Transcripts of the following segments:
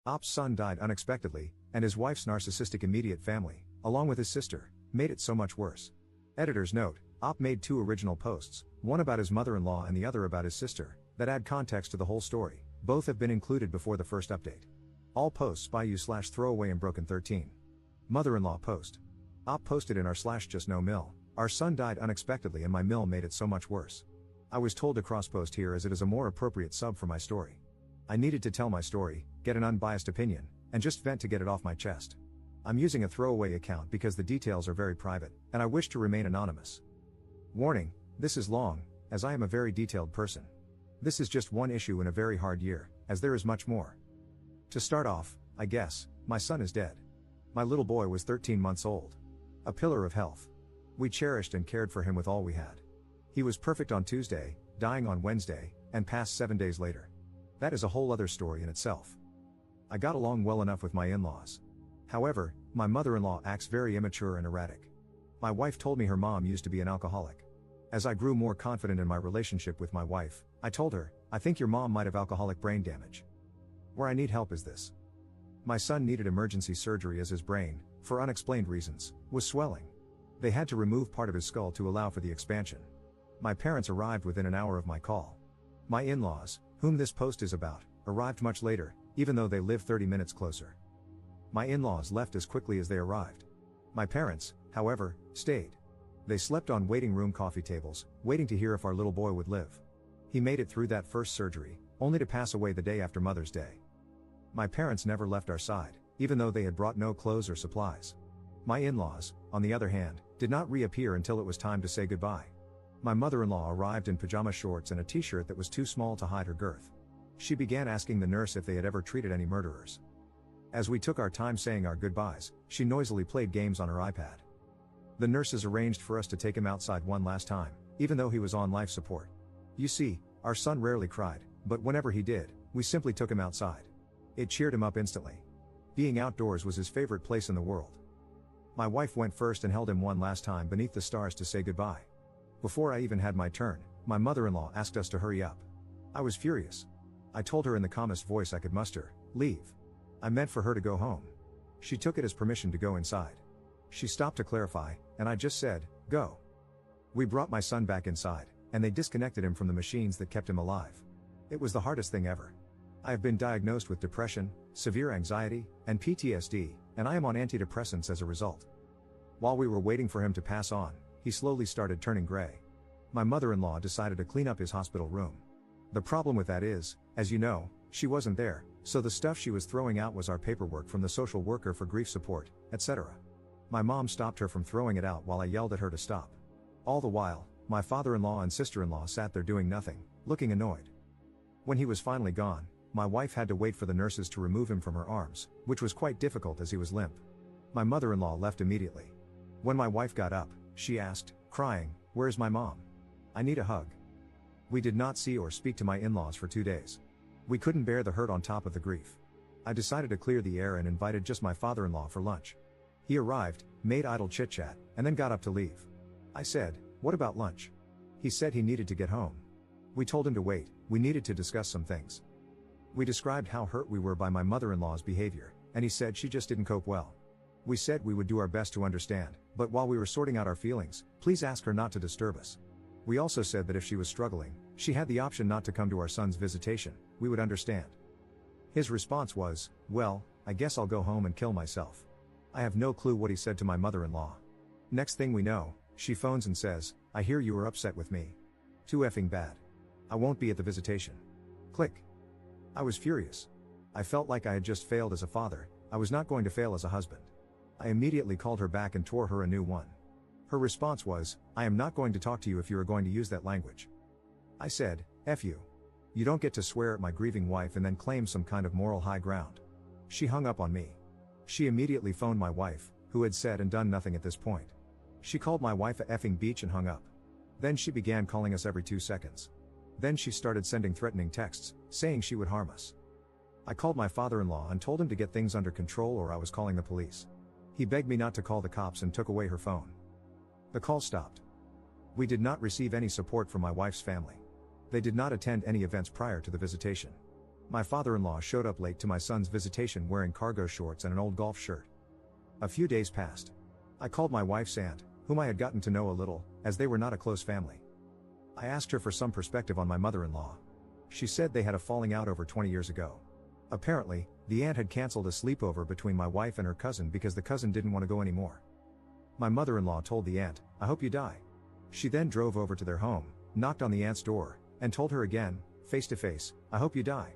Op's son died unexpectedly, and his wife's narcissistic immediate family, along with his sister, made it so much worse. Editor's note: Op made 2 original posts, one about his mother-in-law and the other about his sister, that add context to the whole story. Both have been included before the first update. All posts by you/throwaway and broken13. Mother-in-law post. Op posted in r/just no mill. Our son died unexpectedly and my mill made it so much worse. I was told to cross-post here as it is a more appropriate sub for my story. I needed to tell my story, get an unbiased opinion, and just vent to get it off my chest. I'm using a throwaway account because the details are very private, and I wish to remain anonymous. Warning: this is long, as I am a very detailed person. This is just one issue in a very hard year, as there is much more. To start off, I guess, my son is dead. My little boy was 13 months old. A pillar of health. We cherished and cared for him with all we had. He was perfect on Tuesday, dying on Wednesday, and passed 7 days later. That is a whole other story in itself. I got along well enough with my in-laws. However, my mother-in-law acts very immature and erratic. My wife told me her mom used to be an alcoholic. As I grew more confident in my relationship with my wife, I told her, I think your mom might have alcoholic brain damage. Where I need help is this. My son needed emergency surgery as his brain, for unexplained reasons, was swelling. They had to remove part of his skull to allow for the expansion. My parents arrived within an hour of my call. My in-laws, whom this post is about, arrived much later, even though they live 30 minutes closer. My in-laws left as quickly as they arrived. My parents, however, stayed. They slept on waiting room coffee tables, waiting to hear if our little boy would live. He made it through that first surgery, only to pass away the day after Mother's Day. My parents never left our side, even though they had brought no clothes or supplies. My in-laws, on the other hand, did not reappear until it was time to say goodbye. My mother-in-law arrived in pajama shorts and a t-shirt that was too small to hide her girth. She began asking the nurse if they had ever treated any murderers. As we took our time saying our goodbyes, she noisily played games on her iPad. The nurses arranged for us to take him outside one last time, even though he was on life support. You see, our son rarely cried, but whenever he did, we simply took him outside. It cheered him up instantly. Being outdoors was his favorite place in the world. My wife went first and held him one last time beneath the stars to say goodbye. Before I even had my turn, my mother-in-law asked us to hurry up. I was furious. I told her in the calmest voice I could muster, leave. I meant for her to go home. She took it as permission to go inside. She stopped to clarify, and I just said, go. We brought my son back inside, and they disconnected him from the machines that kept him alive. It was the hardest thing ever. I have been diagnosed with depression, severe anxiety, and PTSD, and I am on antidepressants as a result. While we were waiting for him to pass on, he slowly started turning gray. My mother-in-law decided to clean up his hospital room. The problem with that is, as you know, she wasn't there, so the stuff she was throwing out was our paperwork from the social worker for grief support, etc. My mom stopped her from throwing it out while I yelled at her to stop. All the while, my father-in-law and sister-in-law sat there doing nothing, looking annoyed. When he was finally gone, my wife had to wait for the nurses to remove him from her arms, which was quite difficult as he was limp. My mother-in-law left immediately. When my wife got up, she asked, crying, "Where's my mom? I need a hug." We did not see or speak to my in-laws for 2 days. We couldn't bear the hurt on top of the grief. I decided to clear the air and invited just my father-in-law for lunch. He arrived, made idle chit-chat, and then got up to leave. I said, "What about lunch?" He said he needed to get home. We told him to wait, we needed to discuss some things. We described how hurt we were by my mother-in-law's behavior, and he said she just didn't cope well. We said we would do our best to understand, but while we were sorting out our feelings, please ask her not to disturb us. We also said that if she was struggling, she had the option not to come to our son's visitation, we would understand. His response was, "Well, I guess I'll go home and kill myself." I have no clue what he said to my mother-in-law. Next thing we know, she phones and says, "I hear you were upset with me. Too effing bad. I won't be at the visitation." Click. I was furious. I felt like I had just failed as a father, I was not going to fail as a husband. I immediately called her back and tore her a new one. Her response was, "I am not going to talk to you if you are going to use that language." I said, "F you. You don't get to swear at my grieving wife and then claim some kind of moral high ground." She hung up on me. She immediately phoned my wife, who had said and done nothing at this point. She called my wife a effing beach and hung up. Then she began calling us every 2 seconds. Then she started sending threatening texts, saying she would harm us. I called my father-in-law and told him to get things under control or I was calling the police. He begged me not to call the cops and took away her phone. The call stopped. We did not receive any support from my wife's family. They did not attend any events prior to the visitation. My father-in-law showed up late to my son's visitation wearing cargo shorts and an old golf shirt. A few days passed. I called my wife's aunt, whom I had gotten to know a little, as they were not a close family. I asked her for some perspective on my mother-in-law. She said they had a falling out over 20 years ago. Apparently, the aunt had cancelled a sleepover between my wife and her cousin because the cousin didn't want to go anymore. My mother-in-law told the aunt, "I hope you die." She then drove over to their home, knocked on the aunt's door, and told her again, face to face, "I hope you die."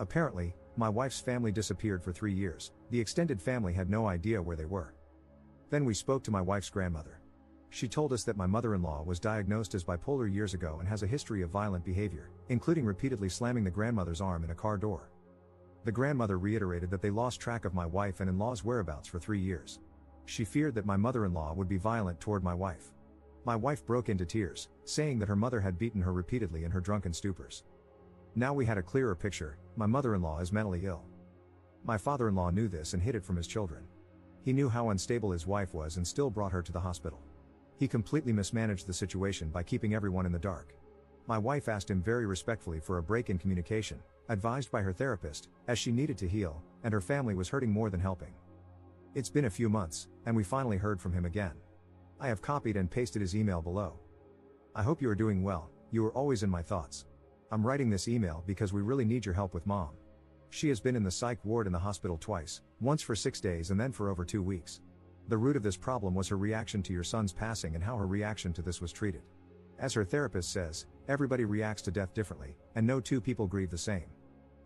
Apparently, my wife's family disappeared for 3 years. The extended family had no idea where they were. Then we spoke to my wife's grandmother. She told us that my mother-in-law was diagnosed as bipolar years ago and has a history of violent behavior, including repeatedly slamming the grandmother's arm in a car door. The grandmother reiterated that they lost track of my wife and in-law's whereabouts for 3 years. She feared that my mother-in-law would be violent toward my wife. My wife broke into tears, saying that her mother had beaten her repeatedly in her drunken stupors. Now we had a clearer picture: my mother-in-law is mentally ill. My father-in-law knew this and hid it from his children. He knew how unstable his wife was and still brought her to the hospital. He completely mismanaged the situation by keeping everyone in the dark. My wife asked him very respectfully for a break in communication, advised by her therapist, as she needed to heal, and her family was hurting more than helping. It's been a few months, and we finally heard from him again. I have copied and pasted his email below. I hope you are doing well. You are always in my thoughts. I'm writing this email because we really need your help with Mom. She has been in the psych ward in the hospital twice, once for 6 days and then for over 2 weeks. The root of this problem was her reaction to your son's passing and how her reaction to this was treated. As her therapist says, everybody reacts to death differently, and no two people grieve the same.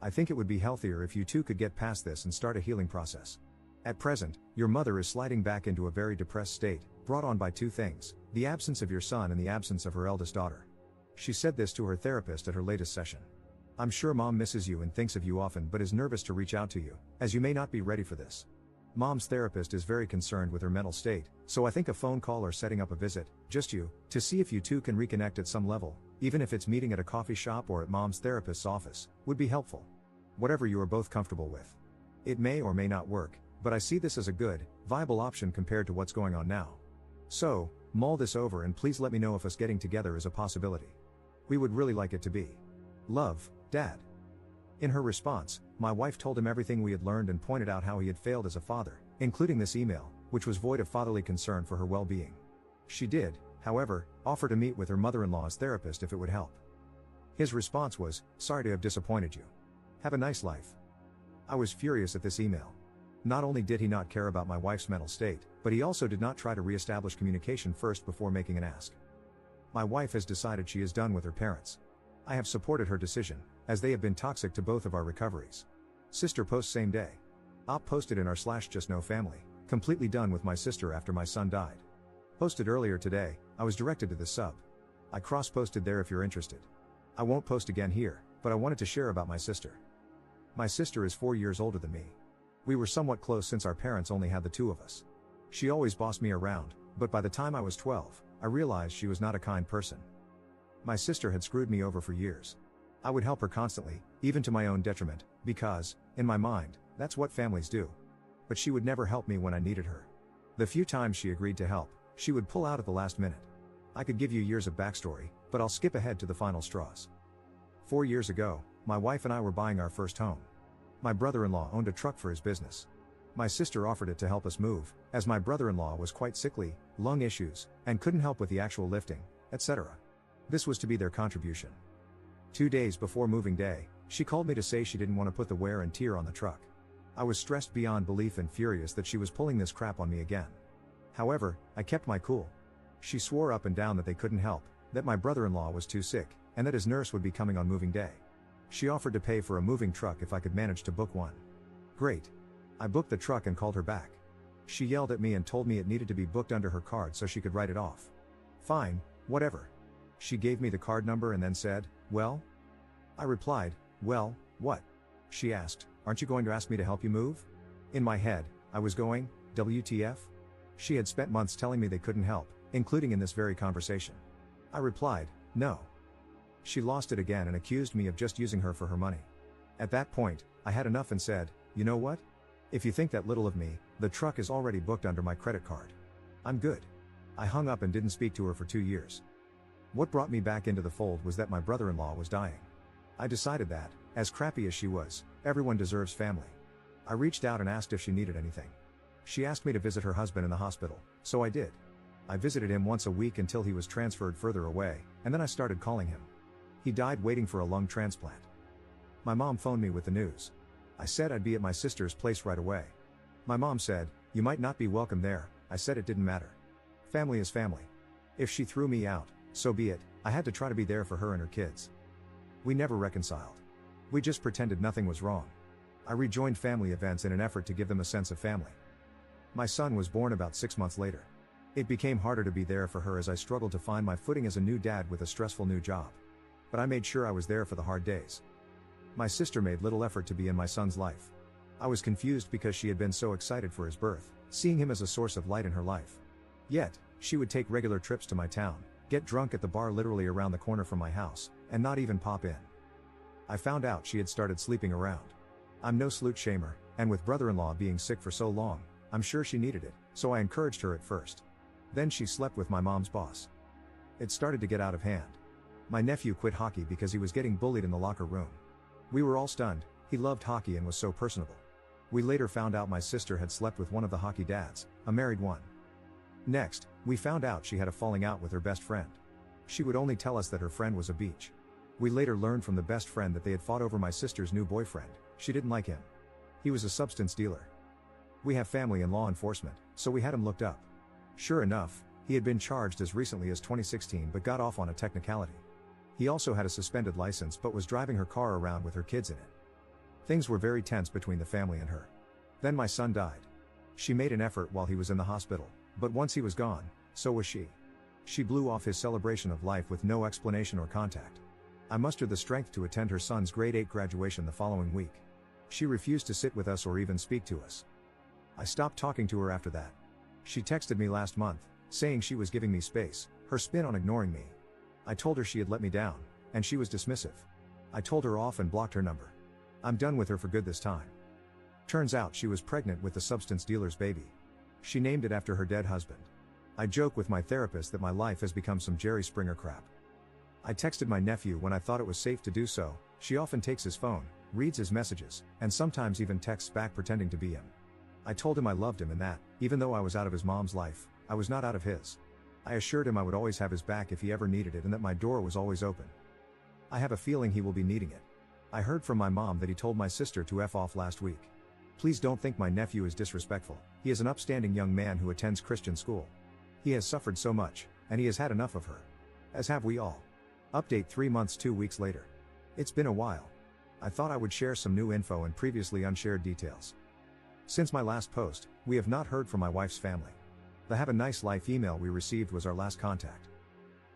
I think it would be healthier if you two could get past this and start a healing process. At present, your mother is sliding back into a very depressed state, brought on by 2 things: the absence of your son and the absence of her eldest daughter. She said this to her therapist at her latest session. I'm sure Mom misses you and thinks of you often but is nervous to reach out to you, as you may not be ready for this. Mom's therapist is very concerned with her mental state, so I think a phone call or setting up a visit, just you, to see if you two can reconnect at some level, even if it's meeting at a coffee shop or at Mom's therapist's office, would be helpful. Whatever you are both comfortable with. It may or may not work, but I see this as a good, viable option compared to what's going on now. So, mull this over and please let me know if us getting together is a possibility. We would really like it to be. Love, Dad. In her response, my wife told him everything we had learned and pointed out how he had failed as a father, including this email, which was void of fatherly concern for her well-being. She did, however, offer to meet with her mother-in-law's therapist if it would help. His response was, "Sorry to have disappointed you. Have a nice life." I was furious at this email. Not only did he not care about my wife's mental state, but he also did not try to re-establish communication first before making an ask. My wife has decided she is done with her parents. I have supported her decision, as they have been toxic to both of our recoveries. Sister post same day. Op posted in r/justnofamily, completely done with my sister after my son died. Posted earlier today, I was directed to the sub. I cross-posted there if you're interested. I won't post again here, but I wanted to share about my sister. My sister is 4 years older than me. We were somewhat close since our parents only had the 2 of us. She always bossed me around, but by the time I was 12, I realized she was not a kind person. My sister had screwed me over for years. I would help her constantly, even to my own detriment, because, in my mind, that's what families do. But she would never help me when I needed her. The few times she agreed to help, she would pull out at the last minute. I could give you years of backstory, but I'll skip ahead to the final straws. 4 years ago, my wife and I were buying our first home. My brother-in-law owned a truck for his business. My sister offered it to help us move, as my brother-in-law was quite sickly, lung issues, and couldn't help with the actual lifting, etc. This was to be their contribution. 2 days before moving day, she called me to say she didn't want to put the wear and tear on the truck. I was stressed beyond belief and furious that she was pulling this crap on me again. However, I kept my cool. She swore up and down that they couldn't help, that my brother-in-law was too sick, and that his nurse would be coming on moving day. She offered to pay for a moving truck if I could manage to book one. Great. I booked the truck and called her back. She yelled at me and told me it needed to be booked under her card so she could write it off. Fine, whatever. She gave me the card number and then said, "Well?" I replied, "Well, what?" She asked, "Aren't you going to ask me to help you move?" In my head, I was going, WTF? She had spent months telling me they couldn't help, including in this very conversation. I replied, "No." She lost it again and accused me of just using her for her money. At that point, I had enough and said, "You know what? If you think that little of me, the truck is already booked under my credit card. I'm good." I hung up and didn't speak to her for 2 years. What brought me back into the fold was that my brother-in-law was dying. I decided that, As crappy as she was, everyone deserves family. I reached out and asked if she needed anything. She asked me to visit her husband in the hospital, so I did. I visited him once a week until he was transferred further away, and then I started calling him. He died waiting for a lung transplant. My mom phoned me with the news. I said I'd be at my sister's place right away. My mom said, "You might not be welcome there." I said it didn't matter. Family is family. If she threw me out, so be it. I had to try to be there for her and her kids. We never reconciled. We just pretended nothing was wrong. I rejoined family events in an effort to give them a sense of family. My son was born about 6 months later. It became harder to be there for her as I struggled to find my footing as a new dad with a stressful new job. But I made sure I was there for the hard days. My sister made little effort to be in my son's life. I was confused because she had been so excited for his birth, seeing him as a source of light in her life. Yet, she would take regular trips to my town, get drunk at the bar literally around the corner from my house, and not even pop in. I found out she had started sleeping around. I'm no slut shamer, and with brother-in-law being sick for so long, I'm sure she needed it, so I encouraged her at first. Then she slept with my mom's boss. It started to get out of hand. My nephew quit hockey because he was getting bullied in the locker room. We were all stunned. He loved hockey and was so personable. We later found out my sister had slept with one of the hockey dads, a married one. Next, we found out she had a falling out with her best friend. She would only tell us that her friend was a beach. We later learned from the best friend that they had fought over my sister's new boyfriend. She didn't like him. He was a substance dealer. We have family in law enforcement, so we had him looked up. Sure enough, he had been charged as recently as 2016 but got off on a technicality. He also had a suspended license but was driving her car around with her kids in it. Things were very tense between the family and her. Then my son died. She made an effort while he was in the hospital, but once he was gone, so was she. She blew off his celebration of life with no explanation or contact. I mustered the strength to attend her son's grade 8 graduation the following week. She refused to sit with us or even speak to us. I stopped talking to her after that. She texted me last month, saying she was giving me space, her spin on ignoring me. I told her she had let me down, and she was dismissive. I told her off and blocked her number. I'm done with her for good this time. Turns out she was pregnant with the substance dealer's baby. She named it after her dead husband. I joke with my therapist that my life has become some Jerry Springer crap. I texted my nephew when I thought it was safe to do so. She often takes his phone, reads his messages, and sometimes even texts back pretending to be him. I told him I loved him and that, even though I was out of his mom's life, I was not out of his. I assured him I would always have his back if he ever needed it and that my door was always open. I have a feeling he will be needing it. I heard from my mom that he told my sister to F off last week. Please don't think my nephew is disrespectful. He is an upstanding young man who attends Christian school. He has suffered so much, and he has had enough of her. As have we all. Update 3 months 2 weeks later. It's been a while. I thought I would share some new info and previously unshared details. Since my last post, we have not heard from my wife's family. The Have a Nice Life email we received was our last contact.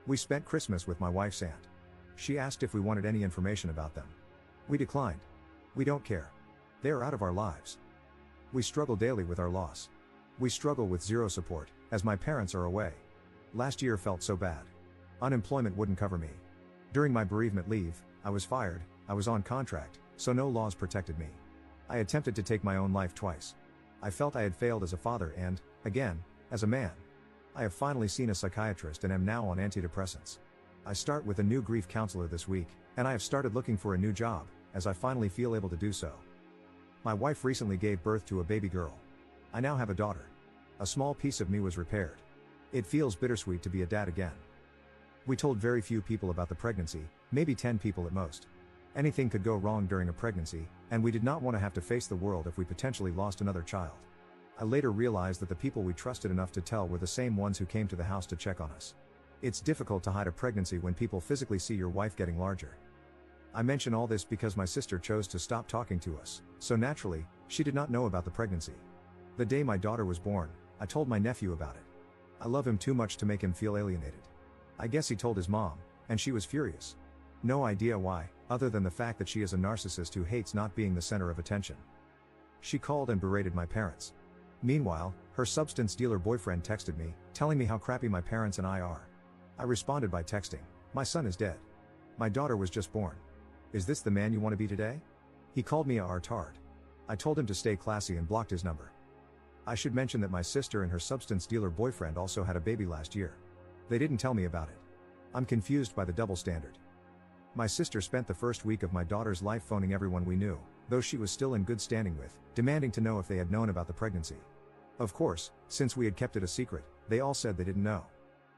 We spent Christmas with my wife's aunt. She asked if we wanted any information about them. We declined. We don't care. They are out of our lives. We struggle daily with our loss. We struggle with zero support, as my parents are away. Last year felt so bad. Unemployment wouldn't cover me. During my bereavement leave, I was fired. I was on contract, so no laws protected me. I attempted to take my own life twice. I felt I had failed as a father and, again, as a man. I have finally seen a psychiatrist and am now on antidepressants. I start with a new grief counselor this week, and I have started looking for a new job, as I finally feel able to do so. My wife recently gave birth to a baby girl. I now have a daughter. A small piece of me was repaired. It feels bittersweet to be a dad again. We told very few people about the pregnancy, maybe 10 people at most. Anything could go wrong during a pregnancy, and we did not want to have to face the world if we potentially lost another child. I later realized that the people we trusted enough to tell were the same ones who came to the house to check on us. It's difficult to hide a pregnancy when people physically see your wife getting larger. I mention all this because my sister chose to stop talking to us, so naturally, she did not know about the pregnancy. The day my daughter was born, I told my nephew about it. I love him too much to make him feel alienated. I guess he told his mom, and she was furious. No idea why, other than the fact that she is a narcissist who hates not being the center of attention. She called and berated my parents. Meanwhile, her substance dealer boyfriend texted me, telling me how crappy my parents and I are. I responded by texting, "My son is dead. My daughter was just born. Is this the man you want to be today?" He called me a retard. I told him to stay classy and blocked his number. I should mention that my sister and her substance dealer boyfriend also had a baby last year. They didn't tell me about it. I'm confused by the double standard. My sister spent the first week of my daughter's life phoning everyone we knew, those she was still in good standing with, demanding to know if they had known about the pregnancy. Of course, since we had kept it a secret, they all said they didn't know.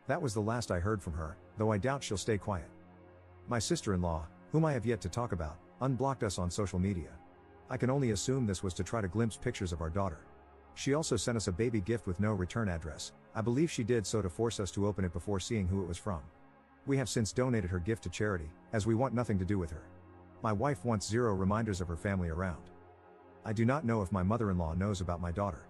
That was the last I heard from her, though I doubt she'll stay quiet. My sister-in-law, whom I have yet to talk about, unblocked us on social media. I can only assume this was to try to glimpse pictures of our daughter. She also sent us a baby gift with no return address. I believe she did so to force us to open it before seeing who it was from. We have since donated her gift to charity, as we want nothing to do with her. My wife wants zero reminders of her family around. I do not know if my mother-in-law knows about my daughter.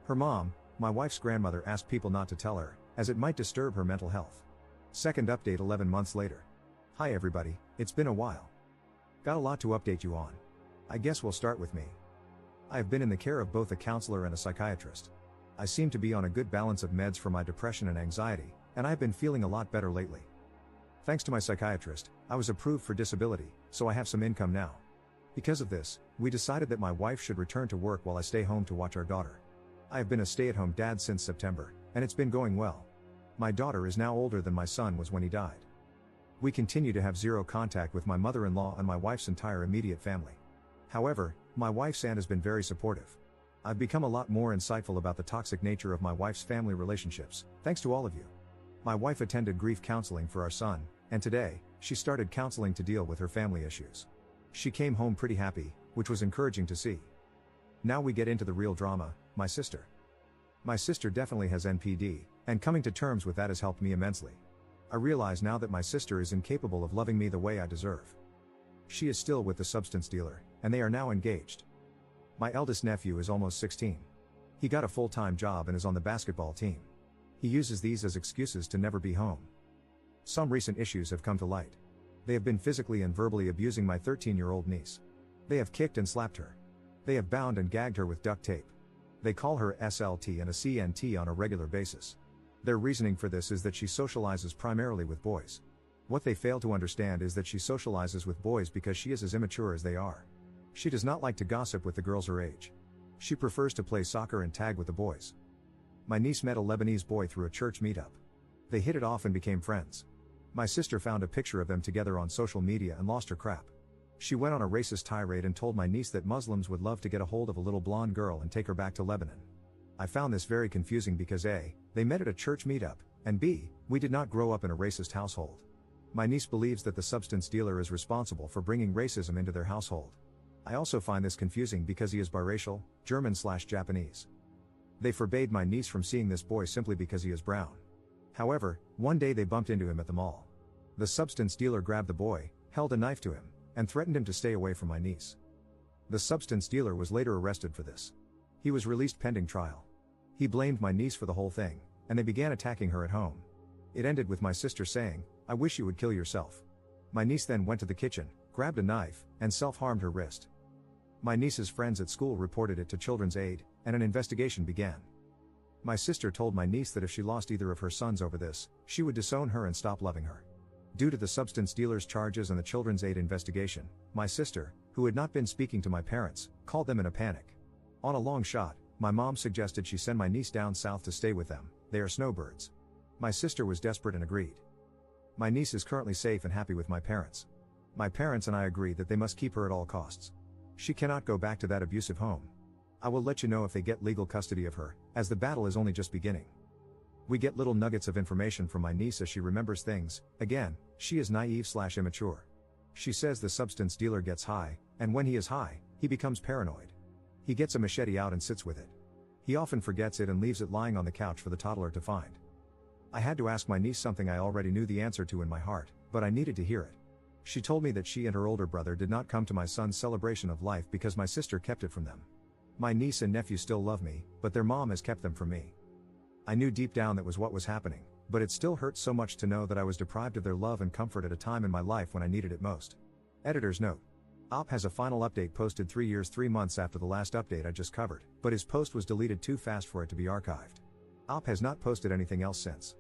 Her mom, my wife's grandmother, asked people not to tell her, as it might disturb her mental health. Second update 11 months later. Hi everybody, it's been a while. Got a lot to update you on. I guess we'll start with me. I have been in the care of both a counselor and a psychiatrist. I seem to be on a good balance of meds for my depression and anxiety, and I have been feeling a lot better lately. Thanks to my psychiatrist, I was approved for disability, so I have some income now. Because of this, we decided that my wife should return to work while I stay home to watch our daughter. I have been a stay-at-home dad since September, and it's been going well. My daughter is now older than my son was when he died. We continue to have zero contact with my mother-in-law and my wife's entire immediate family. However, my wife's aunt has been very supportive. I've become a lot more insightful about the toxic nature of my wife's family relationships, thanks to all of you. My wife attended grief counseling for our son, and today, she started counseling to deal with her family issues. She came home pretty happy, which was encouraging to see. Now we get into the real drama, my sister. My sister definitely has NPD, and coming to terms with that has helped me immensely. I realize now that my sister is incapable of loving me the way I deserve. She is still with the substance dealer, and they are now engaged. My eldest nephew is almost 16. He got a full-time job and is on the basketball team. He uses these as excuses to never be home. Some recent issues have come to light. They have been physically and verbally abusing my 13-year-old niece. They have kicked and slapped her. They have bound and gagged her with duct tape. They call her SLT and a CNT on a regular basis. Their reasoning for this is that she socializes primarily with boys. What they fail to understand is that she socializes with boys because she is as immature as they are. She does not like to gossip with the girls her age. She prefers to play soccer and tag with the boys. My niece met a Lebanese boy through a church meetup. They hit it off and became friends. My sister found a picture of them together on social media and lost her crap. She went on a racist tirade and told my niece that Muslims would love to get a hold of a little blonde girl and take her back to Lebanon. I found this very confusing because A, they met at a church meetup, and B, we did not grow up in a racist household. My niece believes that the substance dealer is responsible for bringing racism into their household. I also find this confusing because he is biracial, German/Japanese. They forbade my niece from seeing this boy simply because he is brown. However, one day they bumped into him at the mall. The substance dealer grabbed the boy, held a knife to him, and threatened him to stay away from my niece. The substance dealer was later arrested for this. He was released pending trial. He blamed my niece for the whole thing, and they began attacking her at home. It ended with my sister saying, "I wish you would kill yourself." My niece then went to the kitchen, grabbed a knife, and self-harmed her wrist. My niece's friends at school reported it to Children's Aid, and an investigation began. My sister told my niece that if she lost either of her sons over this, she would disown her and stop loving her. Due to the substance dealer's charges and the Children's Aid investigation, my sister, who had not been speaking to my parents, called them in a panic. On a long shot, my mom suggested she send my niece down south to stay with them. They are snowbirds. My sister was desperate and agreed. My niece is currently safe and happy with my parents. My parents and I agree that they must keep her at all costs. She cannot go back to that abusive home. I will let you know if they get legal custody of her, as the battle is only just beginning. We get little nuggets of information from my niece as she remembers things. Again, she is naive/immature. She says the substance dealer gets high, and when he is high, he becomes paranoid. He gets a machete out and sits with it. He often forgets it and leaves it lying on the couch for the toddler to find. I had to ask my niece something I already knew the answer to in my heart, but I needed to hear it. She told me that she and her older brother did not come to my son's celebration of life because my sister kept it from them. My niece and nephew still love me, but their mom has kept them from me. I knew deep down that was what was happening, but it still hurts so much to know that I was deprived of their love and comfort at a time in my life when I needed it most. Editor's note. OP has a final update posted 3 years 3 months after the last update I just covered, but his post was deleted too fast for it to be archived. OP has not posted anything else since.